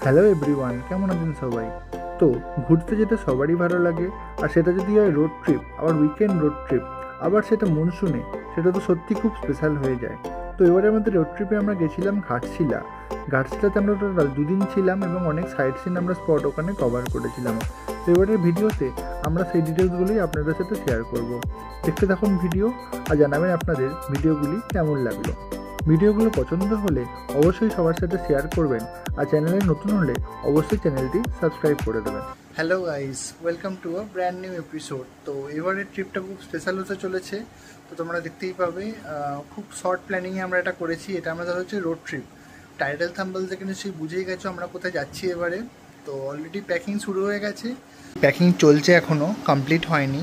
Hello everyone, কেমন আছেন সবাই? তো ঘুরতে যেতে সবারই ভালো লাগে, আর সেটা যদি হয় রোড ট্রিপ, আবার উইকেন্ড রোড ট্রিপ, আবার সেটা মনসুনে, সেটা তো সত্যি খুব স্পেশাল হয়ে যায়। তো এবারে আমাদের রোড ট্রিপে আমরা গেছিলাম ঘাটশিলা। ঘাটশিলাতে আমরা টোটাল 2 দিন ছিলাম এবং অনেক সাইট সিন আমরা স্পট ওখানে কভার করেছিলাম। তো এবারের ভিডিওতে আমরা সেই ডিটেলসগুলোই আপনাদের সাথে শেয়ার করব। দেখতে থাকুন ভিডিও আর জানাবেন আপনাদের ভিডিওগুলি কেমন লাগলো। ভিডিওগুলো পছন্দ হলে অবশ্যই সবার সাথে শেয়ার করবেন, আর চ্যানেলে নতুন হলে অবশ্যই চ্যানেলটি সাবস্ক্রাইব করে দেবেন। Hello guys, welcome to a brand new episode. তো এবারের ট্রিপটা খুব স্পেশাল হতে চলেছে। তো তোমরা দেখতেই পাবে, খুব শর্ট প্ল্যানিংয়ে আমরা এটা করেছি। এটা আমাদের হচ্ছে রোড ট্রিপ। টাইটেল থাম্বল থেকে নিশ্চয়ই বুঝেই গেছো আমরা কোথায় যাচ্ছি এবারে। তো অলরেডি প্যাকিং শুরু হয়ে গেছে, প্যাকিং চলছে, এখনও কমপ্লিট হয়নি।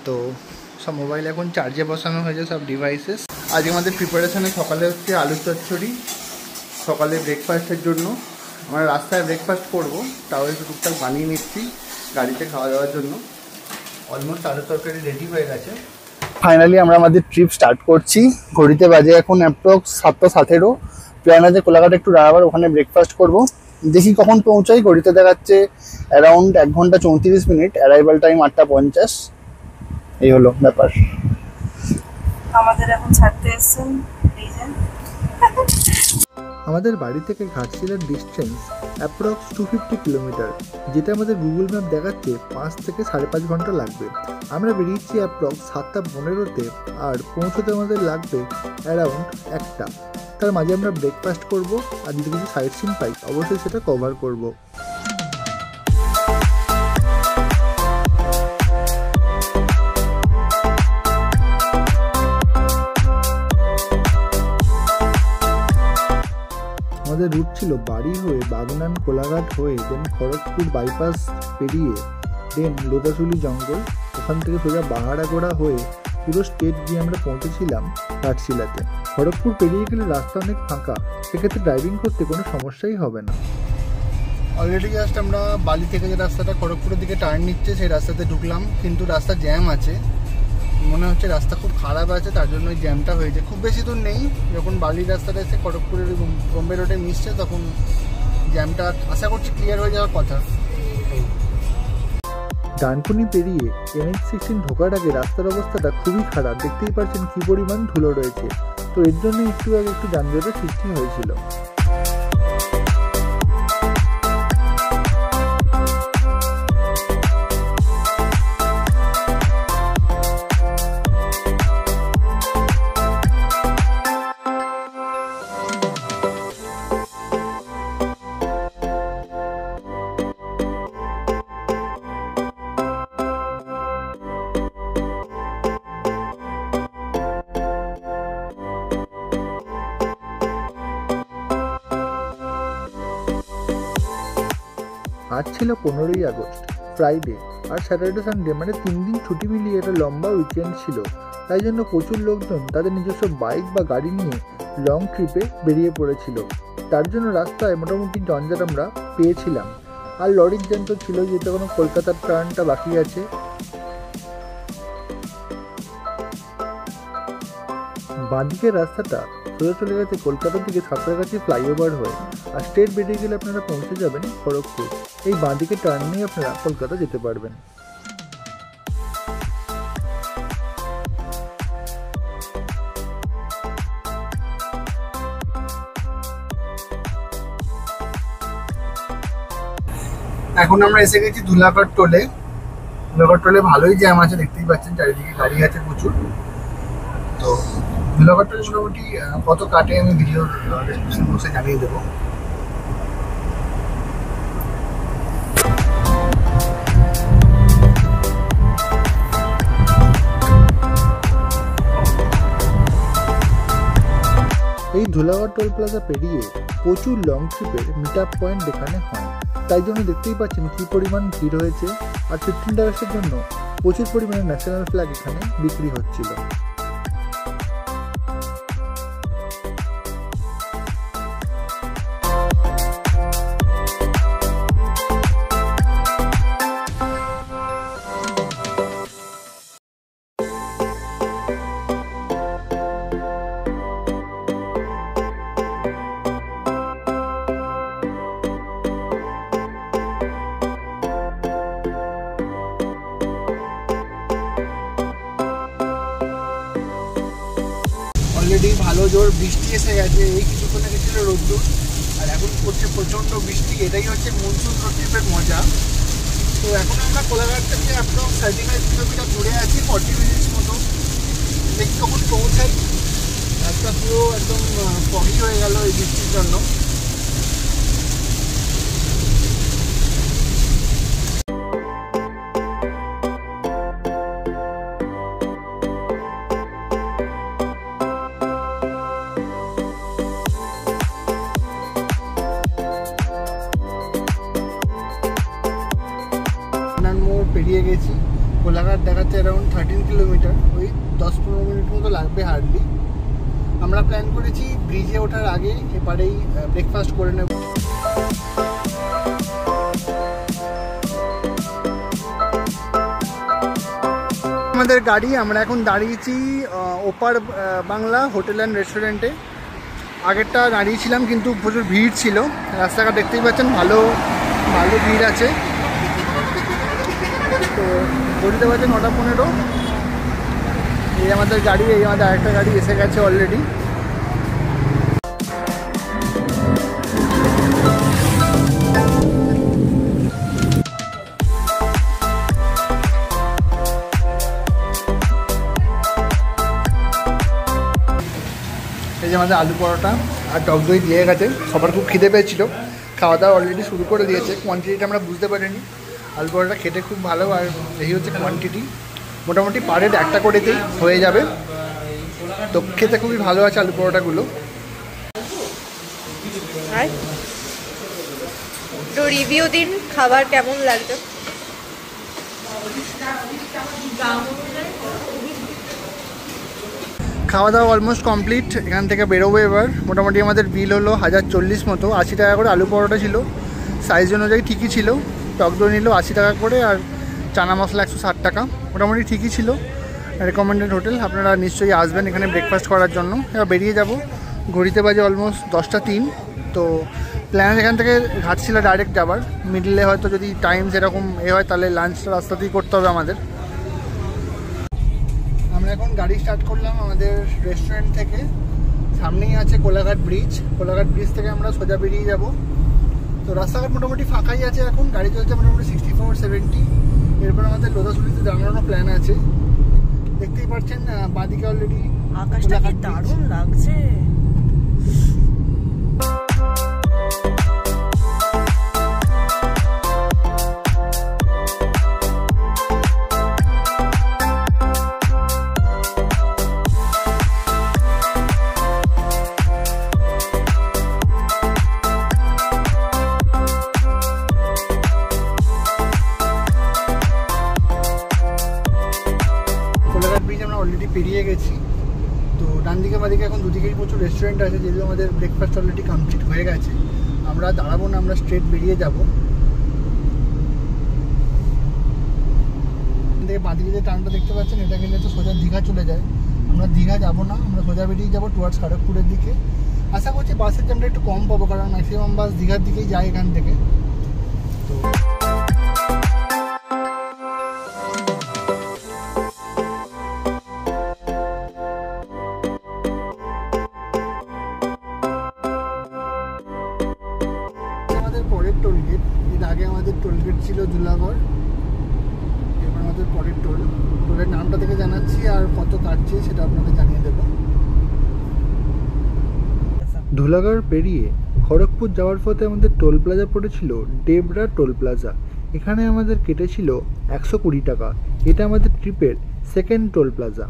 তো সব মোবাইল এখন চার্জে বসানো হয়েছে, সব ডিভাইসেস। আজকে আমাদের প্রিপারেশানে সকালে হচ্ছে আলু চচ্চড়ি, সকালে ব্রেকফাস্টের জন্য। আমরা রাস্তায় ব্রেকফাস্ট করবো, তাও একটু টুকটাক বানিয়ে নিচ্ছি গাড়িতে খাওয়া দাওয়ার জন্য। অলমোস্ট আলু তরকারি রেডি হয়ে গেছে। ফাইনালি আমরা আমাদের ট্রিপ স্টার্ট করছি। ঘড়িতে বাজে এখন অ্যাপ্রক্স 7:17। প্ল্যান আছে কোলাঘাটে একটু দাঁড়াবার, ওখানে ব্রেকফাস্ট করবো। দেখি কখন পৌঁছাই। ঘড়িতে দেখাচ্ছে অ্যারাউন্ড 1 ঘন্টা 34 মিনিট, অ্যারাইভাল টাইম 8:50। এই হলো ব্যাপার। আমাদের এখন ছাড়তে এসেছেন এই যে। আমাদের বাড়ি থেকে ঘাটশিলার ডিস্টেন্স অ্যাপ্রক্স 250 কিলোমিটার, যেটা আমাদের গুগল ম্যাপ দেখাচ্ছে 5 থেকে 5.5 ঘন্টা লাগবে। আমরা বেরিয়েছি অ্যাপ্রক্স 7:15-তে, আর পৌঁছতে আমাদের লাগবে অ্যারাউন্ড 1টা। তার মাঝে আমরা ব্রেকফাস্ট করব, আর যদি কিছু সাইট সিন পাই অবশ্যই সেটা কভার করব। আমাদের রুট ছিল বাড়ি হয়ে বাগনান কোলাঘাট হয়ে দেন খড়গপুর বাইপাস পেরিয়ে দেন লোদাসুলি জঙ্গল, ওখান থেকে সোজা বাহারাগোড়া হয়ে পুরো স্টেট গিয়ে আমরা পৌঁছেছিলাম ঘাটশিলাতে। খড়গপুর পেরিয়ে গেলে রাস্তা অনেক ফাঁকা, সেক্ষেত্রে ড্রাইভিং করতে কোনো সমস্যাই হবে না। অলরেডি জাস্ট আমরা বালি থেকে যে রাস্তাটা খড়গপুরের দিকে টার্ন নিচ্ছে সেই রাস্তাতে ঢুকলাম, কিন্তু রাস্তা জ্যাম আছে। মনে হচ্ছে রাস্তা খুব খারাপ আছে, তার জন্য ওই জ্যামটা হয়েছে। খুব বেশি দূর নেই, যখন বালির রাস্তাটা এসে খড়গপুরের বোম্বে রোডে মিশছে তখন জ্যামটা আশা করছি ক্লিয়ার হয়ে যাওয়ার কথা। ডানকুনি পেরিয়ে NH-16 ঢোকার আগে রাস্তার অবস্থাটা খুবই খারাপ, দেখতেই পাচ্ছেন কী পরিমাণ ধুলো রয়েছে। তো এর জন্য একটু আগে একটু যানজটের সৃষ্টি হয়েছিল। আজ ছিল 15ই আগস্ট, ফ্রাইডে, আর স্যাটারডে সানডে মানে 3 দিন ছুটি মিলিয়ে একটা লম্বা উইকেন্ড ছিল। তাই জন্য প্রচুর লোকজন তাদের নিজস্ব বাইক বা গাড়ি নিয়ে লং ট্রিপে বেরিয়ে পড়েছিল। তার জন্য রাস্তায় মোটামুটি জঞ্জাট আমরা পেয়েছিলাম। আর লরির জ্যাম তো ছিল, যেটা কোনো কলকাতার টার্নটা বাকি আছে। বাঁদিকের রাস্তাটা সোজা চলে গেছে কলকাতার দিকে সাঁতরাগাছি ফ্লাইওভার হয়ে, আর স্ট্রেট বেরিয়ে গেলে আপনারা পৌঁছে যাবেন খড়গপুর। এই বাঁদিকে টার্ন নিয়ে আপনারা কলকাতা যেতে পারবেন। এখন আমরা এসে গেছি ধুলাগড় টোলে। ধুলাগড় টোলে ভালোই জ্যাম আছে, দেখতেই পাচ্ছেন চারিদিকে গাড়ি আছে প্রচুর। তো ধুলাগড় টোলে মোটামুটি কত কাটে আমি ভিডিও ডেসক্রিপশন বক্সে জানিয়ে দেবো। এই ধুলাগড় টোল প্লাজা পেরিয়ে প্রচুর লং ট্রিপের মিট আপ পয়েন্ট এখানে হয়, তাই জন্য দেখতেই পাচ্ছেন কী পরিমাণ ভিড় হয়েছে। আর 15 আগস্টের জন্য প্রচুর পরিমাণে ন্যাশনাল ফ্ল্যাগ এখানে বিক্রি হচ্ছিল। ভালো জোর বৃষ্টি এসে গেছে। এই কিছুক্ষণ আগে ছিল রোদ্দুর, আর এখন পড়ছে প্রচণ্ড বৃষ্টি। এটাই হচ্ছে মনসুন রোড ট্রিপের মজা। তো এখন আমরা কোলাঘাট থেকে অ্যাপ্রক্স 35 কিলোমিটার দূরে আছি, 40 মিনিটস মতো। দেখি কখন পৌঁছাই। রাস্তা পুরো একদম ফগি হয়ে গেল এই বৃষ্টির জন্য। পেরিয়ে গেছি। কোলাঘাট দেখাচ্ছে অ্যারাউন্ড 13 কিলোমিটার, ওই 10-15 মিনিট মতো লাগবে হার্ডলি। আমরা প্ল্যান করেছি ব্রিজে ওঠার আগে এপারেই ব্রেকফাস্ট করে নেব। আমাদের গাড়ি, আমরা এখন দাঁড়িয়েছি ওপার বাংলা হোটেল অ্যান্ড রেস্টুরেন্টে। আগেরটা দাঁড়িয়েছিলাম কিন্তু প্রচুর ভিড় ছিল, রাস্তাঘাট দেখতেই পাচ্ছেন ভালো ভালো ভিড় আছে। তো ঘড়িতে বাজে 9:15। এই আমাদের গাড়ি, এই আমাদের আরেকটা গাড়ি এসে গেছে অলরেডি। এই যে আমাদের আলু পরোটা আর টক দই দিয়ে গেছে। সবার খুব খিদে পেয়েছিল, খাওয়া দাওয়া অলরেডি শুরু করে দিয়েছে। কোয়ান্টিটিটা আমরা বুঝতে পারিনি। আলু পরোটা খেতে খুব ভালো, আর এই হচ্ছে কোয়ান্টিটি। মোটামুটি পার হেড একটা করেতেই হয়ে যাবে। তো খেতে খুবই ভালো আছে আলু পরোটাগুলো। তো রিভিউ দিন, খাবার কেমন লাগছে? খাওয়া দাওয়া অলমোস্ট কমপ্লিট। এখান থেকে বেরোবো এবার। মোটামুটি আমাদের বিল হলো 1040 মতো। 80 টাকা করে আলু পরোটা ছিল, সাইজ অনুযায়ী ঠিকই ছিল। টক দই নিল 80 টাকা করে, আর চানা মশলা 160 টাকা। মোটামুটি ঠিকই ছিল। রেকমেন্ডেড হোটেল, আপনারা নিশ্চয়ই আসবেন এখানে ব্রেকফাস্ট করার জন্য। এবার বেরিয়ে যাব। ঘড়িতে বাজে অলমোস্ট 10:03। তো প্ল্যান এখান থেকে ঘাটশিলা ডাইরেক্ট যাবার। মিডলে হয়তো যদি টাইম সেরকম হয় তাহলে লাঞ্চটা রাস্তাতেই করতে হবে আমাদের। আমরা এখন গাড়ি স্টার্ট করলাম আমাদের রেস্টুরেন্ট থেকে। সামনেই আছে কোলাঘাট ব্রিজ। কোলাঘাট ব্রিজ থেকে আমরা সোজা বেরিয়ে যাব। তো রাস্তাঘাট মোটামুটি ফাঁকাই আছে এখন, গাড়ি চলছে মোটামুটি 64-70। এরপর আমাদের লোধাশুলিতে দাঁড়ানোর প্ল্যান আছে। দেখতেই পাচ্ছেন বাঁদিকে অলরেডি আকাশটা কি দারুণ লাগছে। অলরেডি পেরিয়ে গেছি। তো ডান দিকে বাদিকে এখন দুদিকেই প্রচুর রেস্টুরেন্ট আছে। যেহেতু আমাদের ব্রেকফাস্ট অলরেডি কমপ্লিট হয়ে গেছে, আমরা দাঁড়াবো না, আমরা স্ট্রেট বেরিয়ে যাব। দেখে বাঁদিকে যে টানটা দেখতে পাচ্ছেন, এটা গেলে তো সোজা দীঘা চলে যায়। আমরা দীঘা যাব না, আমরা সোজা বেরিয়ে যাবো টুয়ার্ডস খড়গপুরের দিকে। আশা করছি বাসের জ্যামটা একটু কম পাবো, কারণ ম্যাক্সিমাম বাস দীঘার দিকেই যায় এখান থেকে। তো পরের টোলগেট, এর আগে আমাদের টোলগেট ছিল জুলাগড়। এবার আমাদের পরের টোলের নামটা থেকে জানাচ্ছি, আর কত কাটছে সেটা আপনাদের জানিয়ে দেবো। ধুলাগড় পেরিয়ে খড়গপুর যাওয়ার পথে আমাদের টোল প্লাজা পড়েছিল ডেবরা টোল প্লাজা। এখানে আমাদের কেটেছিল 120 টাকা। এটা আমাদের ট্রিপের সেকেন্ড টোল প্লাজা।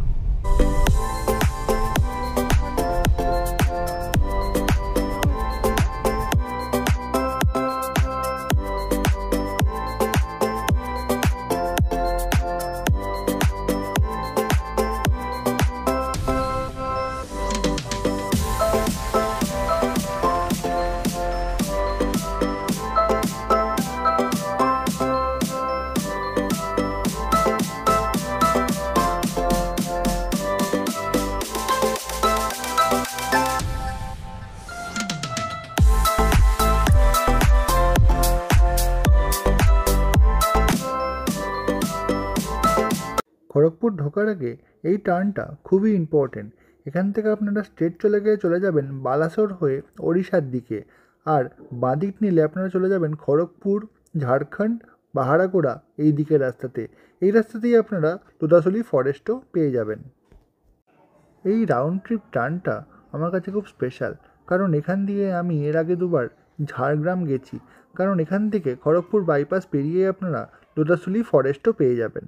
খড়গপুর ঢোকার আগে এই টার্নটা খুবই ইম্পর্টেন্ট। এখান থেকে আপনারা স্ট্রেট চলে যাবেন বালাসোর হয়ে ওড়িশার দিকে, আর বাঁদিক নিলে আপনারা চলে যাবেন খড়গপুর, ঝাড়খণ্ড, বাহারাগোড়া এই দিকের রাস্তাতে। এই রাস্তাতেই আপনারা লোদাসুলি ফরেস্টও পেয়ে যাবেন। এই রাউন্ড ট্রিপ টার্নটা আমার কাছে খুব স্পেশাল, কারণ এখান দিয়ে আমি এর আগে দুবার ঝাড়গ্রাম গেছি, কারণ এখান থেকে খড়গপুর বাইপাস পেরিয়ে আপনারা লোদাসুলি ফরেস্টও পেয়ে যাবেন।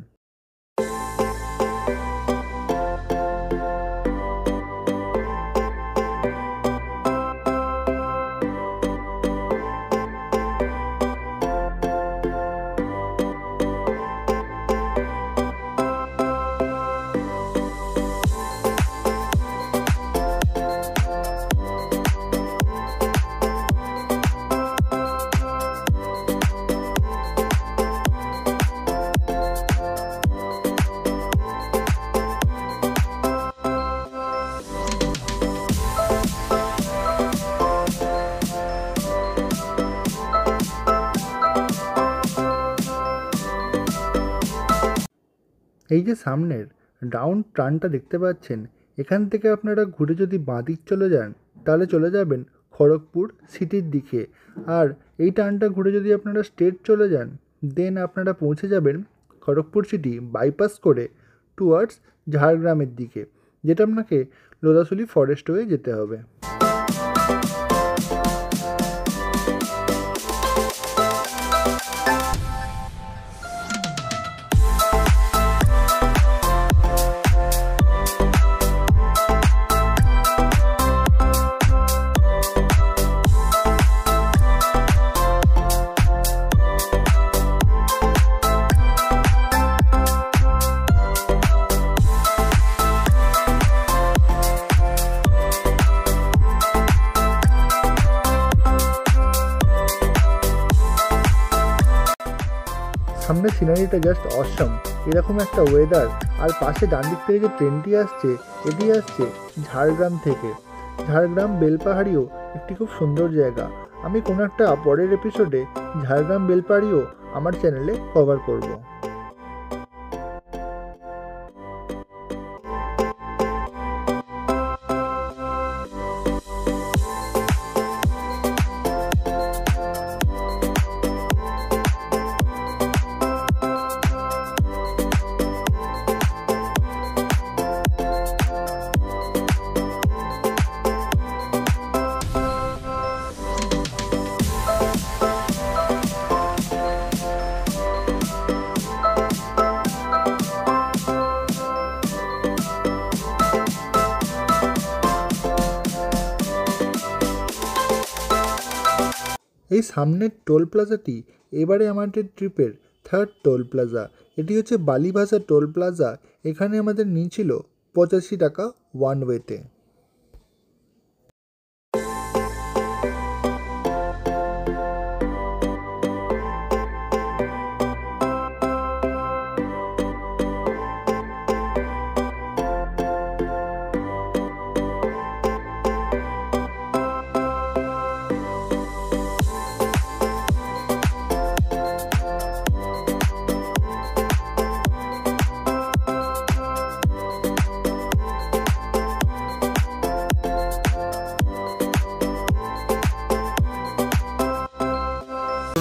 এই যে সামনের রাউন্ড টার্নটা দেখতে পাচ্ছেন, এখান থেকে আপনারা ঘুরে যদি বাঁদিক চলে যান তাহলে চলে যাবেন খড়গপুর সিটির দিকে, আর এই টার্নটা ঘুরে যদি আপনারা স্ট্রেট চলে যান দেন আপনারা পৌঁছে যাবেন খড়গপুর সিটি বাইপাস করে টুয়ার্ডস ঝাড়গ্রামের দিকে, যেটা আপনাকে লোদাসুলি ফরেস্ট হয়ে যেতে হবে। সামনের সিনারিটা জাস্ট অসম, এরকম একটা ওয়েদার, আর পাশে ডান দিক থেকে যে ট্রেনটি আসছে এটি আসছে ঝাড়গ্রাম থেকে। ঝাড়গ্রাম বেলপাহাড়িও একটি খুব সুন্দর জায়গা, আমি কোনো একটা পরের এপিসোডে ঝাড়গ্রাম বেলপাহাড়িও আমার চ্যানেলে কভার করব। এই সামনের টোল প্লাজাটি এবারে আমাদের ট্রিপের থার্ড টোল প্লাজা। এটি হচ্ছে বালিভাষা টোল প্লাজা। এখানে আমাদের নিয়েছিল 85 টাকা ওয়ান ওয়েতে।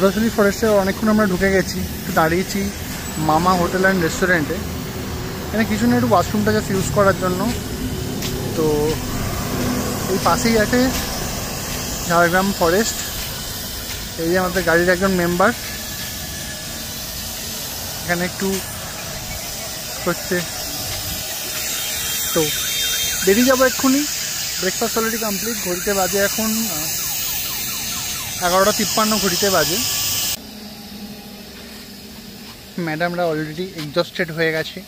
লোদাসুলি ফরেস্টে অনেকক্ষণ আমরা ঢুকে গেছি, একটু দাঁড়িয়েছি মামা হোটেল অ্যান্ড রেস্টুরেন্টে। এখানে কিছু না একটু ওয়াশরুমটা জাস্ট ইউজ করার জন্য। তো এই পাশেই আছে ঝাড়গ্রাম ফরেস্ট। এই যে আমাদের গাড়ির একজন মেম্বার এখানে একটু হচ্ছে। তো বেরিয়ে যাবো এক্ষুনি, ব্রেকফাস্ট অলরেডি কমপ্লিট। ঘড়িতে বাজে এখন 11:53 ঘড়িতে বাজে। ম্যাডামরা অলরেডি এক্সস্টেড হয়ে গেছে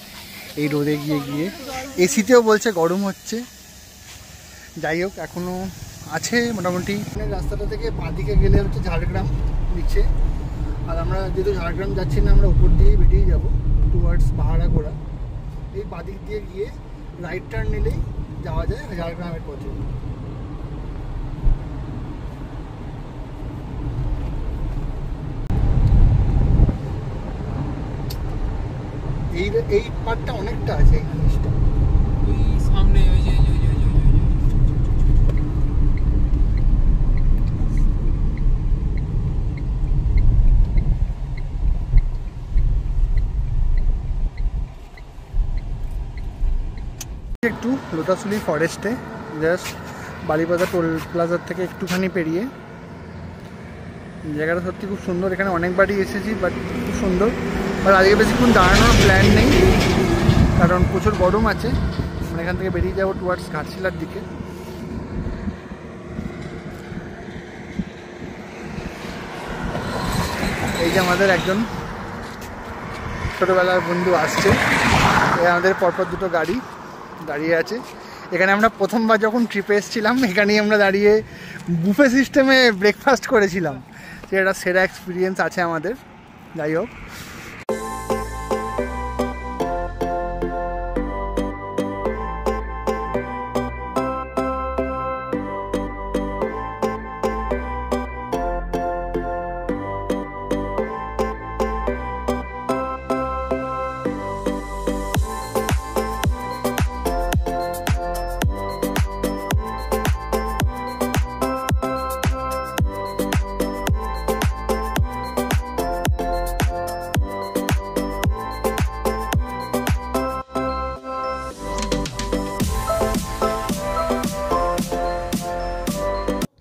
এই রোদে গিয়ে গিয়ে। এসিতেও বলছে গরম হচ্ছে। যাই হোক, এখনও আছে মোটামুটি। রাস্তাটা থেকে বাঁদিকে গেলে হচ্ছে ঝাড়গ্রাম নিচে, আর আমরা যেহেতু ঝাড়গ্রাম যাচ্ছি না, আমরা উপর দিয়েই বেরিয়ে যাব টুয়ার্ডস বাহারাগোড়া। এই বাঁদিক দিয়ে গিয়ে রাইট টার্ন নিলেই যাওয়া যায় ঝাড়গ্রামের পথে। এই পার্টটা অনেকটা আছে, এই জিনিসটা। ওই সামনে ওই যে একটু লোটাসুলি ফরেস্টে, জাস্ট বালিপাতা টোল প্লাজার থেকে একটুখানি পেরিয়ে। জায়গাটা সত্যি খুব সুন্দর, এখানে অনেকবারই এসেছি, বাট খুব সুন্দর। আর আজকে বেশিক্ষণ দাঁড়ানোর প্ল্যান নেই, কারণ প্রচুর গরম আছে। আমরা এখান থেকে বেরিয়ে যাবো টুয়ার্ডস ঘাটশিলার দিকে। এই যে আমাদের একজন ছোটোবেলার বন্ধু আসছে, আমাদের পরপর দুটো গাড়ি দাঁড়িয়ে আছে এখানে। আমরা প্রথমবার যখন ট্রিপে এসেছিলাম এখানেই আমরা দাঁড়িয়ে বুফে সিস্টেমে ব্রেকফাস্ট করেছিলাম, সেটা সেরা এক্সপিরিয়েন্স আছে আমাদের। যাই হোক,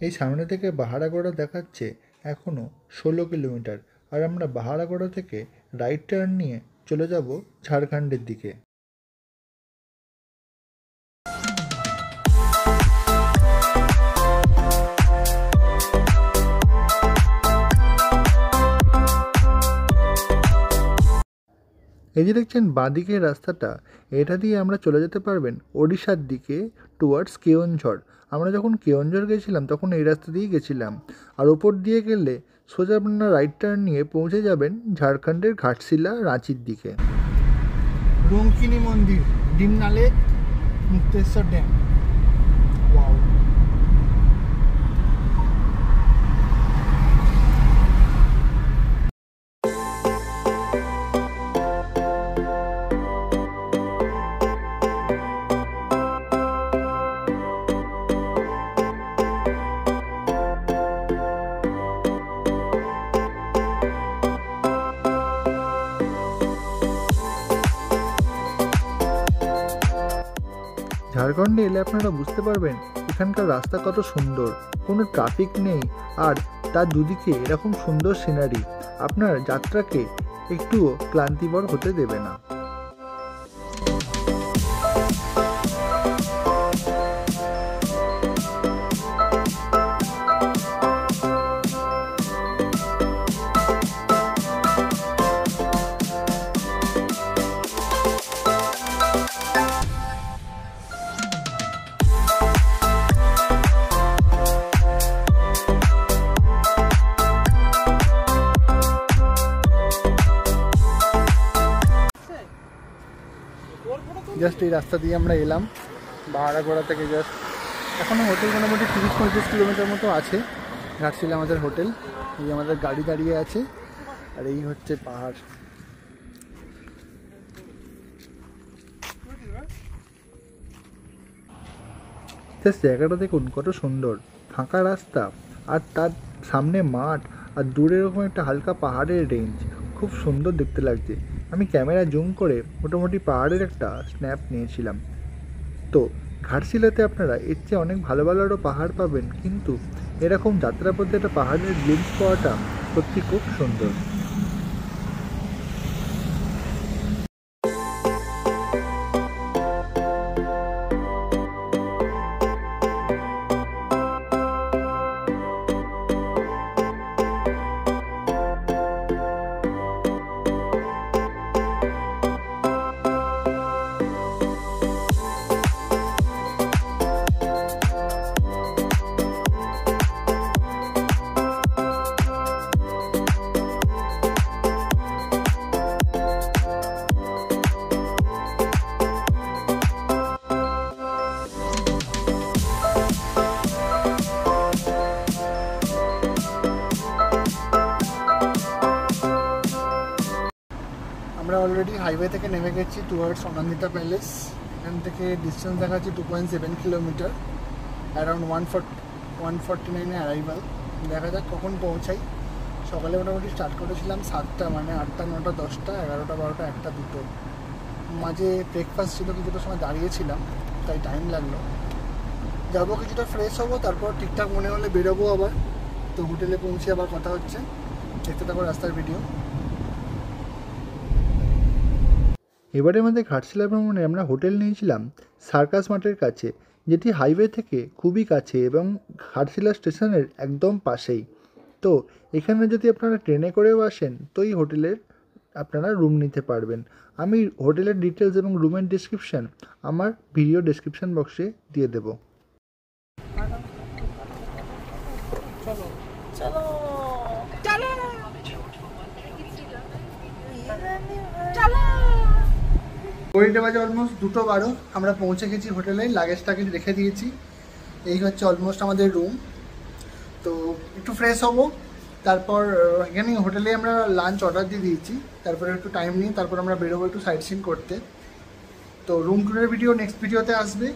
এই সামনে থেকে বাহারাগোড়া দেখাচ্ছে এখনও 16 কিলোমিটার, আর আমরা বাহারাগোড়া থেকে রাইট টার্ন নিয়ে চলে যাব ঝাড়খণ্ডের দিকে। এই যে দেখছেন বাঁদিকের রাস্তাটা, এটা দিয়ে আমরা চলে যেতে পারবেন ওড়িশার দিকে টুয়ার্ডস কেওনঝড়। আমরা যখন কেওনঝড় গেছিলাম তখন এই রাস্তা দিয়েই গেছিলাম। আর ওপর দিয়ে গেলে সোজা আপনারা রাইট টার্ন নিয়ে পৌঁছে যাবেন ঝাড়খণ্ডের ঘাটশিলা রাঁচির দিকে। রঙ্কিনী মন্দির, ডিমনালে, মুক্তেশ্বর ড্যাম। ওয়াও, ঝাড়খণ্ডে এলে আপনারা বুঝতে পারবেন এখানকার রাস্তা কত সুন্দর, কোনো ট্রাফিক নেই, আর তার দুদিকে এরকম সুন্দর সিনারি আপনার যাত্রাকে একটুও ক্লান্তিবর হতে দেবে না। জাস্ট এই রাস্তা দিয়ে আমরা এলাম বাহারাগোড়া থেকে। জাস্ট এখনও হোটেল মোটামুটি 30-35 কিলোমিটার মতো আছে। ঘাটশিলা আমাদের হোটেল, এই আমাদের গাড়ি দাঁড়িয়ে আছে, আর এই হচ্ছে পাহাড়। জাস্ট জায়গাটা দেখুন কত সুন্দর, ফাঁকা রাস্তা, আর তার সামনে মাঠ, আর দূরে এরকম একটা হালকা পাহাড়ের রেঞ্জ, খুব সুন্দর দেখতে লাগছে। আমি ক্যামেরা জুম করে মোটামুটি পাহাড়ের একটা স্ন্যাপ নিয়েছিলাম। তো ঘাটশিলাতে আপনারা এর চেয়ে অনেক ভালো ভালো আরও পাহাড় পাবেন, কিন্তু এরকম যাত্রাপথে একটা পাহাড়ের গ্লিম্পস পাওয়াটা সত্যি খুব সুন্দর। আমরা অলরেডি হাইওয়ে থেকে নেমে গেছি টুয়ার্ডস অনন্দিতা প্যালেস। এখান থেকে ডিস্টেন্স দেখাচ্ছি 2.7 কিলোমিটার, অ্যারাউন্ড 149 অ্যারাইভাল। দেখা যাক কখন পৌঁছাই। সকালে মোটামুটি স্টার্ট করেছিলাম 7টা, মানে 8টা, 9টা, 10টা, 11টা, 12টা, 1টা, 2টো। মাঝে ব্রেকফাস্ট ছিল, কিছুটা সময় দাঁড়িয়েছিলাম। তাই টাইম লাগলো। যাবো, কিছুটা ফ্রেশ হবো, তারপর ঠিকঠাক মনে হলে বেরোবো আবার। তো হোটেলে পৌঁছে আবার কথা হচ্ছে, দেখতে থাকো রাস্তার ভিডিও। এবারে আমাদের ঘাটশিলা ভ্রমণে আমরা হোটেল নিয়েছিলাম সার্কাস মাঠের কাছে, যেটি হাইওয়ে থেকে খুবই কাছে এবং ঘাটশিলা স্টেশনের একদম পাশেই। তো এখানে যদি আপনারা ট্রেনে করেও আসেন তো এই হোটেলের আপনারা রুম নিতে পারবেন। আমি হোটেলের ডিটেলস এবং রুমের ডিসক্রিপশান আমার ভিডিও ডেসক্রিপশান বক্সে দিয়ে দেবো। চলো ঘড়িটা বাজে অলমোস্ট 2:12। আমরা পৌঁছে গেছি হোটেলে, লাগেজটাকে রেখে দিয়েছি। এই হচ্ছে অলমোস্ট আমাদের রুম। তো একটু ফ্রেশ হবো, তারপর এখানে হোটেলে আমরা লাঞ্চ অর্ডার দিয়ে দিয়েছি। তারপরে একটু টাইম নিয়ে তারপর আমরা বেরোবো একটু সাইট সিন করতে। তো রুম ট্যুরের ভিডিও নেক্সট ভিডিওতে আসবে।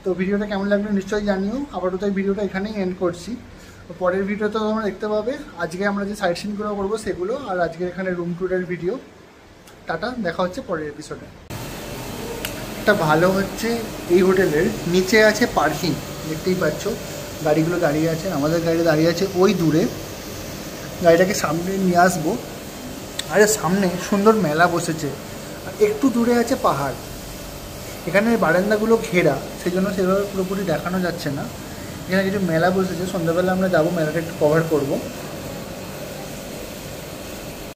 তো ভিডিওটা কেমন লাগলো নিশ্চয়ই জানিও। আপাতত এই ভিডিওটা এখানেই এন্ড করছি। তো পরের ভিডিওতে তোমরা দেখতে পাবে আজকে আমরা যে সাইট সিনগুলো করবো সেগুলো, আর আজকে এখানে রুম ট্যুরের ভিডিও। টাটা, দেখা হচ্ছে পরের এপিসোডে। একটা ভালো হচ্ছে এই হোটেলের নিচে আছে পার্কিং, দেখতেই পাচ্ছ গাড়িগুলো দাঁড়িয়ে আছে। আমাদের গাড়ি দাঁড়িয়ে আছে ওই দূরে। গাড়িটাকে সামনে নিয়ে আসবো। আরে সামনে সুন্দর মেলা বসেছে, আর একটু দূরে আছে পাহাড়। এখানে বারান্দাগুলো ঘেরা, সেই জন্য সেভাবে পুরোপুরি দেখানো যাচ্ছে না। এখানে কিছু মেলা বসেছে, সন্ধ্যাবেলা আমরা যাবো, মেলাটা একটু কভার করবো।